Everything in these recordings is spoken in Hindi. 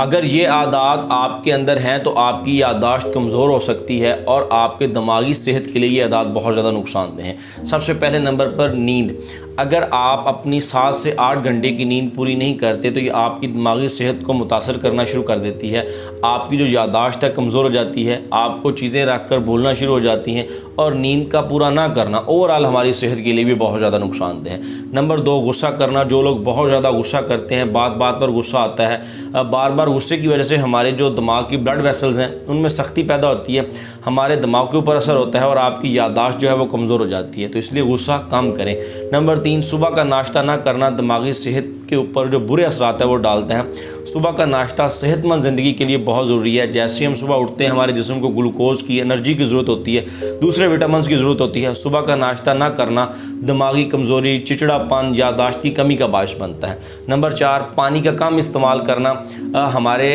अगर ये आदत आपके अंदर हैं तो आपकी याददाश्त कमज़ोर हो सकती है और आपके दिमागी सेहत के लिए ये आदत बहुत ज़्यादा नुकसानदेह हैं। सबसे पहले नंबर पर नींद। अगर आप अपनी 7 से 8 घंटे की नींद पूरी नहीं करते तो ये आपकी दिमागी सेहत को मुतासर करना शुरू कर देती है। आपकी जो याददाश्त है कमज़ोर हो जाती है, आपको चीज़ें रख कर भूलना शुरू हो जाती हैं और नींद का पूरा ना करना ओवरऑल हमारी सेहत के लिए भी बहुत ज़्यादा नुकसानदेह है। नंबर 2, गुस्सा करना। जो लोग बहुत ज़्यादा गुस्सा करते हैं, बात बात पर गुस्सा आता है, बार बार गुस्से की वजह से हमारे जो दिमाग की ब्लड वेसल्स हैं उनमें सख्ती पैदा होती है, हमारे दिमाग के ऊपर असर होता है और आपकी याददाश्त जो है वो कमज़ोर हो जाती है। तो इसलिए गुस्सा कम करें। नंबर 3, सुबह का नाश्ता ना करना दिमागी सेहत के ऊपर जो बुरे असरात है वो डालता है। सुबह का नाश्ता सेहतमंद ज़िंदगी के लिए बहुत ज़रूरी है। जैसे हम सुबह उठते हैं हमारे जिस्म को ग्लूकोज की, एनर्जी की ज़रूरत होती है, दूसरे विटामिन की ज़रूरत होती है। सुबह का नाश्ता ना करना दिमागी कमज़ोरी, चिड़चिड़ापन, याददाश्त की कमी का बायस बनता है। नंबर 4, पानी का कम इस्तेमाल करना। हमारे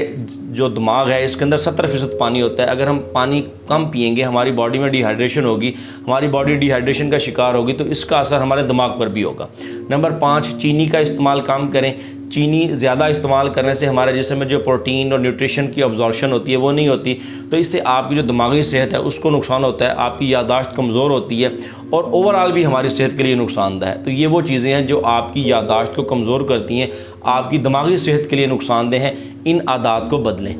जो दिमाग है इसके अंदर 70% पानी होता है। अगर हम पानी कम पिएंगे हमारी बॉडी में डिहाइड्रेशन होगी, हमारी बॉडी डिहाइड्रेशन का शिकार होगी तो इसका असर हमारे दिमाग पर भी होगा। नंबर 5, चीनी का इस्तेमाल कम करें। चीनी ज़्यादा इस्तेमाल करने से हमारे जिस्म में जो प्रोटीन और न्यूट्रिशन की अब्जॉर्प्शन होती है वो नहीं होती, तो इससे आपकी जो दिमागी सेहत है उसको नुकसान होता है, आपकी याददाश्त कमज़ोर होती है और ओवरऑल भी हमारी सेहत के लिए नुकसानदेह है। तो ये वो चीज़ें हैं जो आपकी याददाश्त को कमज़ोर करती हैं, आपकी दिमागी सेहत के लिए नुकसानदेह हैं। इन आदत को बदलें।